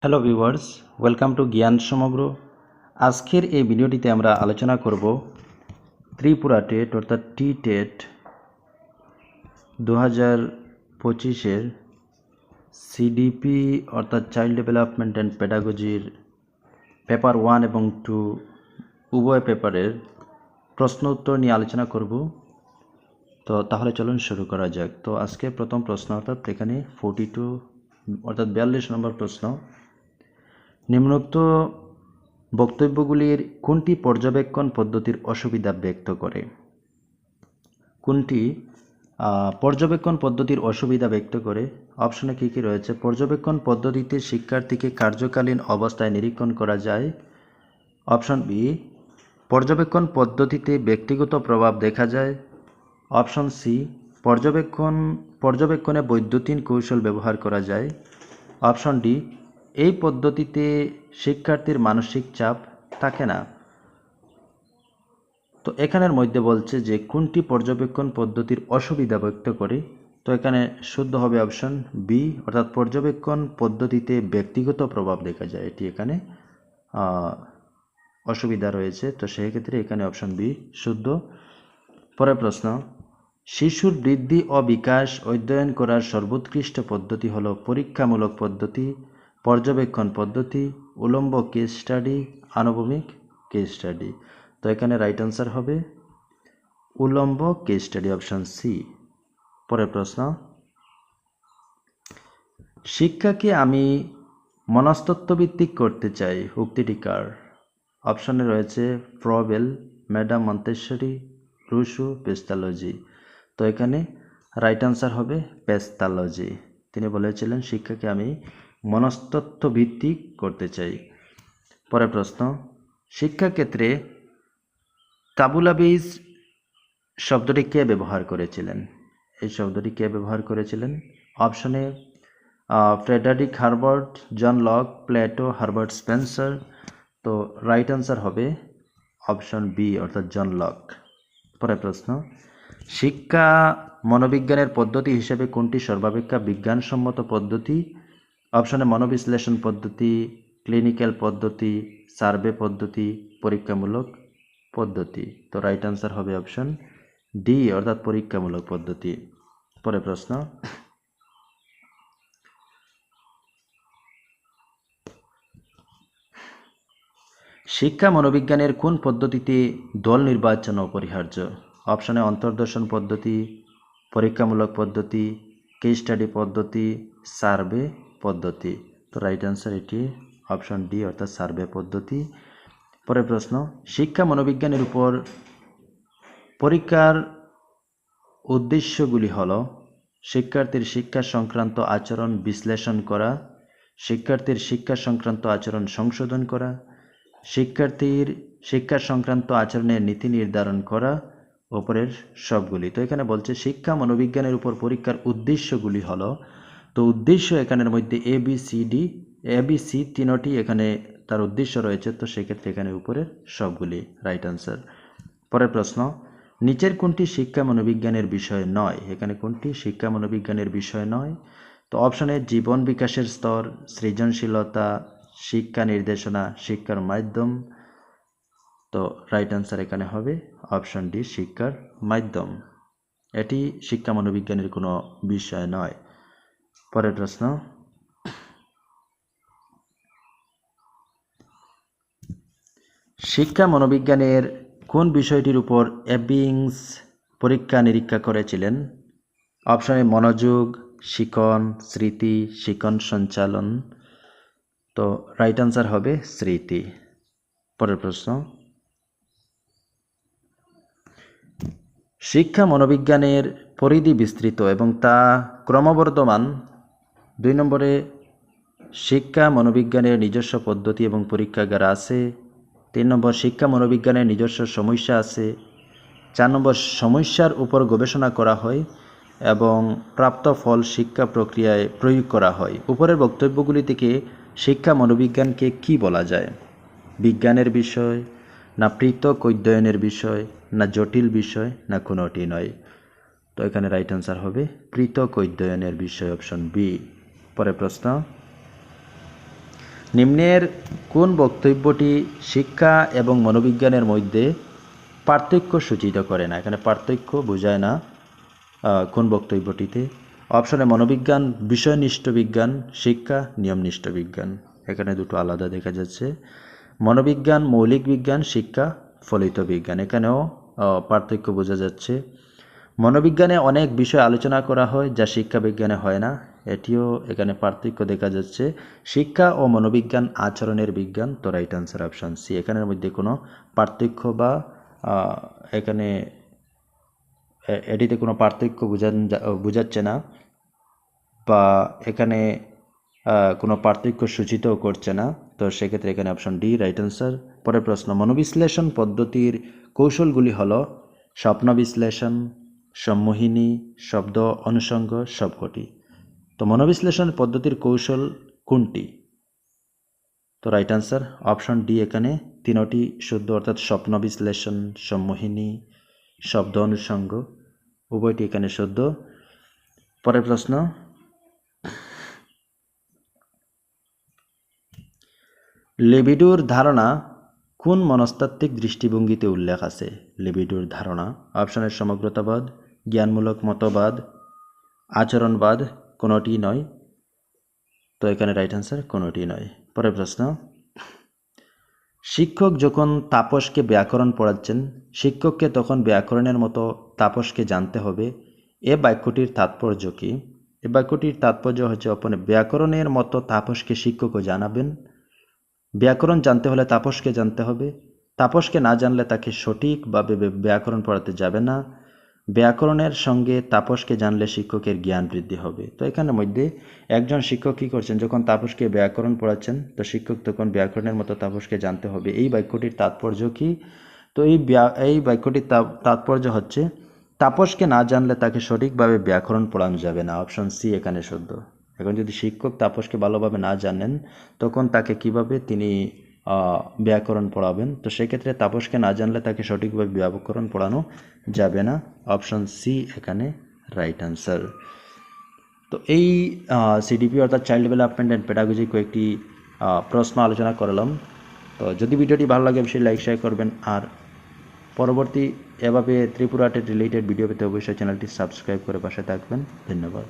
Hello viewers, welcome to জ্ঞান সমগ্র। আজকের এই ভিডিওটিতে আমরা আলোচনা করব ত্রিপুরা টেট অর্থাৎ টি টেট 2025-এর সিডিপি অর্থাৎ চাইল্ড ডেভেলপমেন্ট অ্যান্ড পেডাগজির পেপার 1 এবং 2 উভয় পেপারের প্রশ্ন উত্তর নিয়ে আলোচনা করব। তো তাহলে চলুন শুরু করা যাক। তো আজকে প্রথম প্রশ্ন অর্থাৎ এখানে 42 অর্থাৎ 42 নম্বর প্রশ্ন। নিম্নোক্ত বক্তব্যগুলির কোনটি পর্যবেক্ষণ পদ্ধতির অসুবিধা ব্যক্ত করে? কোনটি পর্যবেক্ষণ পদ্ধতির অসুবিধা ব্যক্ত করে? অপশনে কী কী রয়েছে? পর্যবেক্ষণ পদ্ধতিতে শিক্ষার্থীকে কার্যকালীন অবস্থায় নিরীক্ষণ করা যায়। অপশন বি, পর্যবেক্ষণ পদ্ধতিতে ব্যক্তিগত প্রভাব দেখা যায়। অপশন সি, পর্যবেক্ষণে বৈদ্যুতিন কৌশল ব্যবহার করা যায়। অপশন ডি, এই পদ্ধতিতে শিক্ষার্থীর মানসিক চাপ থাকে না। তো এখানের মধ্যে বলছে যে কোনটি পর্যবেক্ষণ পদ্ধতির অসুবিধা ব্যক্ত করে। তো এখানে শুদ্ধ হবে অপশন বি, অর্থাৎ পর্যবেক্ষণ পদ্ধতিতে ব্যক্তিগত প্রভাব দেখা যায়, এটি এখানে অসুবিধা রয়েছে। তো সেই ক্ষেত্রে এখানে অপশন বি শুদ্ধ। পরের প্রশ্ন, শিশুর বৃদ্ধি ও বিকাশ অধ্যয়ন করার সর্বোৎকৃষ্ট পদ্ধতি হল পরীক্ষামূলক পদ্ধতি, পর্যবেক্ষণ পদ্ধতি, উলম্ব কেস স্টাডি, আনুভূমিক কেস স্টাডি। তো এখানে রাইট আনসার হবে উলম্ব কেস স্টাডি, অপশন সি। পরের প্রশ্ন, শিক্ষাকে আমি মনস্তত্ত্বভিত্তিক করতে চাই, উক্তিটি কার? অপশনে রয়েছে ফ্রবেল, ম্যাডাম মন্তেশ্বরী, রুশো, পেস্তালজি। তো এখানে রাইট আনসার হবে পেস্তালজি। তিনি বলেছিলেন শিক্ষাকে আমি মনস্তত্ত্বভিত্তিক করতে চাই। পরের প্রশ্ন, শিক্ষাক্ষেত্রে কাবুলাবিজ শব্দটি কে ব্যবহার করেছিলেন? এই শব্দটি কে ব্যবহার করেছিলেন? অপশনে Frederick Herbert, John Locke, Plato, Herbert Spencer. তো রাইট আনসার হবে অপশন বি, অর্থাৎ জন লক। পরের প্রশ্ন, শিক্ষা মনোবিজ্ঞানের পদ্ধতি হিসেবে কোনটি সর্বাপেক্ষা বিজ্ঞানসম্মত পদ্ধতি? অপশনে মনোবিশ্লেষণ পদ্ধতি, ক্লিনিক্যাল পদ্ধতি, সার্ভে পদ্ধতি, পরীক্ষামূলক পদ্ধতি। তো রাইট আনসার হবে অপশন ডি, অর্থাৎ পরীক্ষামূলক পদ্ধতি। পরের প্রশ্ন, শিক্ষা মনোবিজ্ঞানের কোন পদ্ধতিতে দল নির্বাচন অপরিহার্য? অপশনে অন্তর্দর্শন পদ্ধতি, পরীক্ষামূলক পদ্ধতি, কেস স্টাডি পদ্ধতি, সার্ভে পদ্ধতি। তো রাইট আনসার এটি অপশন ডি, অর্থাৎ সার্ভে পদ্ধতি। পরের প্রশ্ন, শিক্ষা মনোবিজ্ঞানের উপর পরীক্ষার উদ্দেশ্যগুলি হল শিক্ষার্থীর শিক্ষা সংক্রান্ত আচরণ বিশ্লেষণ করা, শিক্ষার্থীর শিক্ষা সংক্রান্ত আচরণ সংশোধন করা, শিক্ষার্থীর শিক্ষা সংক্রান্ত আচরণের নীতি নির্ধারণ করা, ওপরের সবগুলি। তো এখানে বলছে শিক্ষা মনোবিজ্ঞানের উপর পরীক্ষার উদ্দেশ্যগুলি হলো, তো উদ্দেশ্য এখানের মধ্যে এবিসি তিনটি এখানে তার উদ্দেশ্য রয়েছে। তো সেক্ষেত্রে এখানে উপরের সবগুলি রাইট আনসার। পরের প্রশ্ন, নিচের কোনটি শিক্ষা মনোবিজ্ঞানের বিষয় নয়? এখানে কোনটি শিক্ষা মনোবিজ্ঞানের বিষয় নয়? তো অপশনে জীবন বিকাশের স্তর, সৃজনশীলতা, শিক্ষা নির্দেশনা, শিক্ষার মাধ্যম। তো রাইট আনসার এখানে হবে অপশন ডি, শিক্ষার মাধ্যম। এটি শিক্ষা মনোবিজ্ঞানের কোনো বিষয় নয়। পরের প্রশ্ন, শিক্ষা মনোবিজ্ঞানের কোন বিষয়টির উপর এবিংস পরীক্ষা নিরীক্ষা করেছিলেন? অপশনে মনোযোগ, শিখন, স্মৃতি, শিখন সঞ্চালন। তো রাইট আনসার হবে স্মৃতি। পরের প্রশ্ন, শিক্ষা মনোবিজ্ঞানের পরিধি বিস্তৃত এবং তা ক্রমবর্ধমান। 2 নম্বরে শিক্ষা মনোবিজ্ঞানের নিজস্ব পদ্ধতি এবং পরীক্ষাগার আছে। 3 নম্বর শিক্ষা মনোবিজ্ঞানের নিজস্ব সমস্যা আছে। 4 নম্বর সমস্যার উপর গবেষণা করা হয় এবং প্রাপ্ত ফল শিক্ষা প্রক্রিয়ায় প্রয়োগ করা হয়। উপরের বক্তব্যগুলি থেকে শিক্ষা মনোবিজ্ঞানকে কি বলা যায়? বিজ্ঞানের বিষয়, না পৃথক অধ্যয়নের বিষয়, না জটিল বিষয়, না কোনোটি নয়? তো এখানে রাইট আনসার হবে পৃথক অধ্যয়নের বিষয়, অপশন বি। পরের প্রশ্ন, নিম্নের কোন বক্তব্যটি শিক্ষা এবং মনোবিজ্ঞানের মধ্যে পার্থক্য সূচিত করে না? এখানে পার্থক্য বোঝায় না কোন বক্তব্যটিতে। অপশনে মনোবিজ্ঞান বিষয়নিষ্ঠ বিজ্ঞান, শিক্ষা নিয়মনিষ্ঠ বিজ্ঞান। এখানে দুটো আলাদা দেখা যাচ্ছে। মনোবিজ্ঞান মৌলিক বিজ্ঞান, শিক্ষা ফলিত বিজ্ঞান। এখানেও পার্থক্য বোঝা যাচ্ছে। মনোবিজ্ঞানে অনেক বিষয় আলোচনা করা হয় যা শিক্ষা বিজ্ঞানে হয় না, এটিও এখানে পার্থক্য দেখা যাচ্ছে। শিক্ষা ও মনোবিজ্ঞান আচরণের বিজ্ঞান, তো রাইট আনসার অপশন সি। এখানের মধ্যে কোনো পার্থক্য বা এখানে এটিতে কোনো পার্থক্য বোঝাচ্ছে না বা এখানে কোনো পার্থক্য সূচিতও করছে না, তো সেক্ষেত্রে এখানে অপশন ডি রাইট আনসার। পরের প্রশ্ন, মনোবিশ্লেষণ পদ্ধতির কৌশলগুলি হলো স্বপ্ন বিশ্লেষণ, সম্মোহিনী, শব্দ অনুষঙ্গ, সবকটি। তো মনোবিশ্লেষণ পদ্ধতির কৌশল কোনটি? তো রাইট আনসার অপশন ডি এখানে তিনটি শুদ্ধ, অর্থাৎ স্বপ্ন বিশ্লেষণ, সম্মোহিনী, শব্দ অনুষঙ্গ, উভয়টি এখানে শুদ্ধ। পরের প্রশ্ন, লিবিডোর ধারণা কোন মনস্তাত্ত্বিক দৃষ্টিভঙ্গিতে উল্লেখ আছে? লিবিডোর ধারণা অপশনের সমগ্রতাবাদ, জ্ঞানমূলক মতবাদ, আচরণবাদ, কোনোটি নয়। তো এখানে রাইট আনসার কোনোটি নয়। পরের প্রশ্ন, শিক্ষক যখন তাপসকে ব্যাকরণ পড়াচ্ছেন, শিক্ষককে তখন ব্যাকরণের মতো তাপসকে জানতে হবে, এ বাক্যটির তাৎপর্য কি? এ বাক্যটির তাৎপর্য হচ্ছে ব্যাকরণের মতো তাপসকে শিক্ষকও জানাবেন। ব্যাকরণ জানতে হলে তাপসকে জানতে হবে, তাপসকে না জানলে তাকে সঠিকভাবে ব্যাকরণ পড়াতে যাবে না, ব্যাকরণের সঙ্গে তাপসকে জানলে শিক্ষকের জ্ঞান বৃদ্ধি হবে। তো এখানের মধ্যে একজন শিক্ষক কী করছেন, যখন তাপসকে ব্যাকরণ পড়াচ্ছেন, তো শিক্ষক তখন ব্যাকরণের মতো তাপসকে জানতে হবে। এই বাক্যটির তাৎপর্য কি? তো এই বাক্যটির তাৎপর্য হচ্ছে তাপসকে না জানলে তাকে সঠিকভাবে ব্যাকরণ পড়ানো যাবে না। অপশন সি এখানে শুদ্ধ। এখন যদি শিক্ষক তাপসকে ভালোভাবে না জানেন, তখন তাকে কিভাবে তিনি ব্যাকরণ পড়াবেন? তো সেক্ষেত্রে তাপসকে না জানলে তাকে সঠিকভাবে ব্যাকরণ পড়ানো যাবে না। অপশন সি এখানে রাইট আনসার। তো এই সিডিপি অর্থাৎ চাইল্ড ডেভেলপমেন্ট অ্যান্ড পেডাগজি কয়েকটি প্রশ্ন আলোচনা করলাম। তো যদি ভিডিওটি ভালো লাগে অবশ্যই লাইক শেয়ার করবেন, আর পরবর্তী এভাবে ত্রিপুরা টেট রিলেটেড ভিডিও পেতে অবশ্যই চ্যানেলটি সাবস্ক্রাইব করে পাশে থাকবেন। ধন্যবাদ।